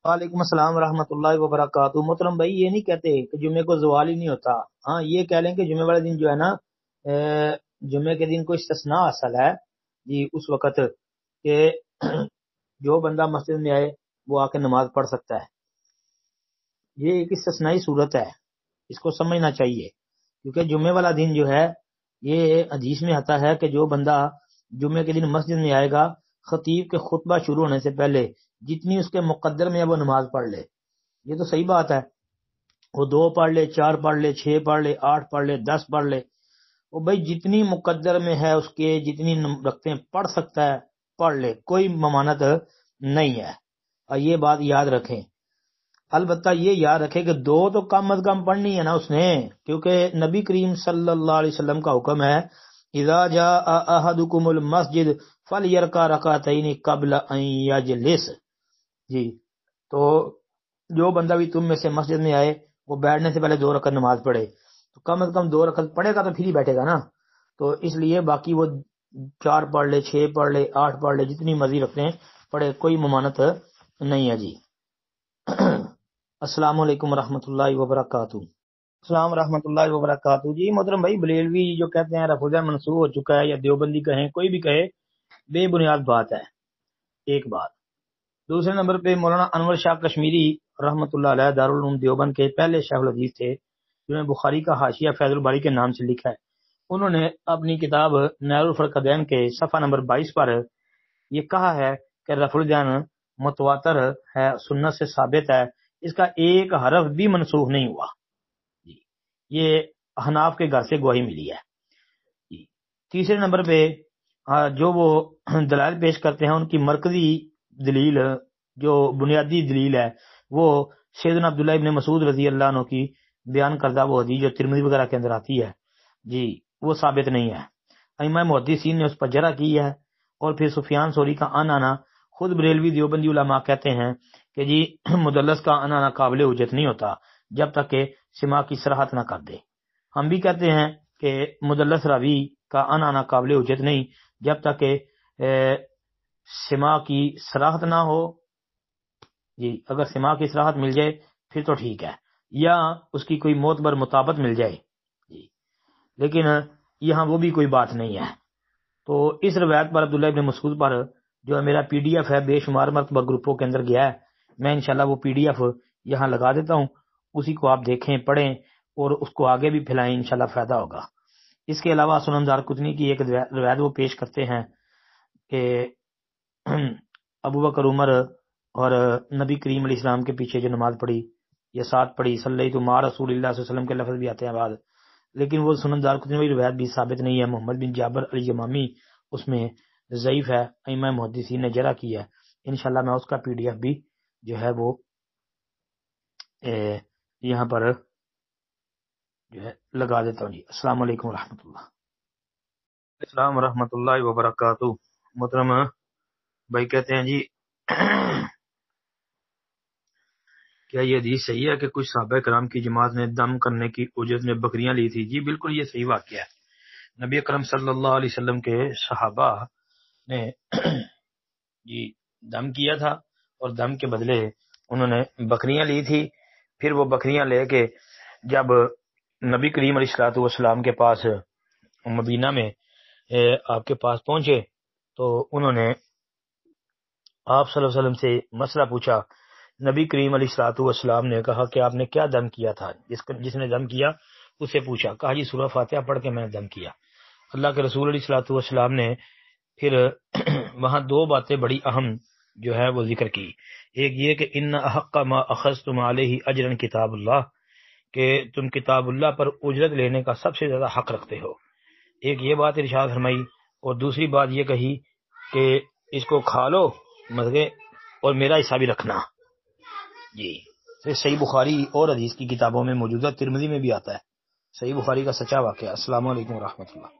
وعلیکم السلام ورحمۃ اللہ وبرکاتہ۔ محترم بھائی، یہ نہیں کہتے کہ جمعے کو زوال ہی نہیں ہوتا۔ ہاں، یہ کہہ لیں کہ جمعے والے دن جو ہے نا، جمعے کے دن کوئی استثناء اصل ہے جی، اس وقت کہ جو بندہ مسجد میں آئے وہ آ کے نماز پڑھ سکتا ہے۔ یہ ایک استثنائی صورت ہے، اس کو سمجھنا چاہیے، کیونکہ جمعے والا دن جو ہے، یہ حدیث میں آتا ہے کہ جو بندہ جمعے کے دن مسجد میں آئے گا، خطیب کے خطبہ شروع ہونے سے پہلے جتنی اس کے مقدر میں ہے وہ نماز پڑھ لے۔ یہ تو صحیح بات ہے، وہ 2 پڑھ لے، 4 پڑھ لے، 6 پڑھ لے، 8 پڑھ لے، 10 پڑھ لے، وہ بھائی جتنی مقدر میں ہے اس کے، جتنی رکھتے ہیں پڑھ سکتا ہے پڑھ لے، کوئی ممانت نہیں ہے۔ اور یہ بات یاد رکھیں، البتہ یہ یاد رکھیں کہ 2 تو کم از کم پڑھنی ہے نا اس نے، کیونکہ نبی کریم صلی اللہ علیہ وسلم کا حکم ہے، اذا جاء احدکم المسجد فلیرکع رکعتین قبل ان یجلس۔ جی، تو جو بندہ بھی تم میں سے مسجد میں آئے وہ بیٹھنے سے پہلے 2 رکعت نماز پڑھے، تو کم از کم 2 رکعت پڑھے گا تو پھر ہی بیٹھے گا نا۔ تو اس لیے باقی وہ 4 پڑھ لے، 6 پڑھ لے، 8 پڑھ لے، جتنی مرضی رکھتے ہیں پڑھے، کوئی ممانت نہیں ہے جی۔ السلام علیکم ورحمۃ اللہ وبرکاتہ۔ السلام ورحمۃ اللہ وبرکاتہ۔ جی محترم بھائی، بریلوی جو کہتے ہیں رفع الدین منسوخ ہو چکا ہے، یا دیوبندی کہیں، کوئی بھی کہے، بے بنیاد بات ہے، ایک بات۔ دوسرے نمبر پہ مولانا انور شاہ کشمیری رحمۃ اللہ علیہ دارالعلوم دیوبند کے پہلے شیخ الحدیث تھے، جنہوں نے بخاری کا حاشیہ فیض الباری کے نام سے لکھا ہے۔ انہوں نے اپنی کتاب نیر الفرقدین کے صفحہ نمبر 22 پر یہ کہا ہے کہ رفع الدین متواتر ہے، سنت سے ثابت ہے، اس کا ایک حرف بھی منسوخ نہیں ہوا جی۔ یہ احناف کے گھر سے گواہی ملی ہے جی۔ تیسرے نمبر پہ جو وہ دلائل پیش کرتے ہیں، ان کی مرکزی دلیل، جو بنیادی دلیل ہے، وہ سیدنا عبداللہ ابن مسعود رضی اللہ عنہ کی بیان کردہ وہ حدیث جو ترمذی وغیرہ کے اندر آتی ہے جی، وہ ثابت نہیں ہے۔ ائمہ محدثین نے اس پر جرح کی ہے، اور پھر سفیان ثوری کا آنا، خود بریلوی دیوبندی علماء کہتے ہیں کہ جی مدلس کا آنا قابل حجت نہیں ہوتا جب تک کہ سماع کی صراحت نہ کر دے۔ ہم بھی کہتے ہیں کہ مدلس راوی کا آنا قابل حجت نہیں جب تک کہ سماع کی صراحت نہ ہو جی۔ اگر سماع کی صراحت مل جائے پھر تو ٹھیک ہے، یا اس کی کوئی معتبر مطابقت مل جائے جی، لیکن یہاں وہ بھی کوئی بات نہیں ہے۔ تو اس روایت پر عبداللہ ابن مسعود پر جو ہے میرا PDF ہے، بے شمار مرتبہ گروپوں کے اندر گیا ہے، میں انشاءاللہ وہ PDF یہاں لگا دیتا ہوں، اسی کو آپ دیکھیں، پڑھیں اور اس کو آگے بھی پھیلائیں، انشاءاللہ فائدہ ہوگا۔ اس کے علاوہ سنن دارقطنی کی ایک روایت وہ پیش کرتے ہیں کہ ابو بکر عمر اور نبی کریم علیہ السلام کے پیچھے جو نماز پڑھی یا ساتھ پڑھی، صلی تو مع رسول اللہ صلی اللہ علیہ وسلم کے لفظ بھی آتے ہیں بعد، لیکن وہ سنن دارقطنی روایت بھی ثابت نہیں ہے۔ محمد بن جابر الیمامی اس میں ضعیف ہے، ائمہ محدثین نے جرح کی ہے۔ انشاءاللہ میں اس کا PDF بھی جو ہے وہ یہاں پر جو ہے لگا دیتا ہوں جی۔ السلام علیکم ورحمۃ اللہ۔ السلام ورحمۃ اللہ وبرکاتہ۔ محترم بھائی کہتے ہیں جی کیا یہ حدیث صحیح ہے کہ کچھ صحابہ کرام کی جماعت نے دم کرنے کی اجرت میں بکریاں لی تھی؟ جی بالکل، یہ صحیح واقعہ ہے۔ نبی اکرم صلی اللہ علیہ وسلم کے صحابہ نے جی دم کیا تھا، اور دم کے بدلے انہوں نے بکریاں لی تھی۔ پھر وہ بکریاں لے کے جب نبی کریم علیہ الصلوۃ والسلام کے پاس مدینہ میں آپ کے پاس پہنچے، تو انہوں نے آپ صلی اللہ علیہ وسلم سے مسئلہ پوچھا۔ نبی کریم علیہ الصلوۃ والسلام نے کہا کہ آپ نے کیا دم کیا تھا؟ جس نے دم کیا اسے پوچھا، کہا جی سورہ فاتحہ پڑھ کے میں نے دم کیا۔ اللہ کے رسول علیہ الصلوۃ والسلام نے پھر وہاں 2 باتیں بڑی اہم جو ہے وہ ذکر کی۔ ایک یہ کہ ان احق ما اخذتم علیہ اجرا کتاب اللہ، کہ تم کتاب اللہ پر اجرت لینے کا سب سے زیادہ حق رکھتے ہو، ایک یہ بات ارشاد فرمائی، اور دوسری بات یہ کہی کہ اس کو کھا لو مزے، اور میرا حصہ بھی رکھنا جی۔ صحیح بخاری اور حدیث کی کتابوں میں موجودہ، ترمذی میں بھی آتا ہے، صحیح بخاری کا سچا واقعہ۔ السلام علیکم ورحمۃ اللہ۔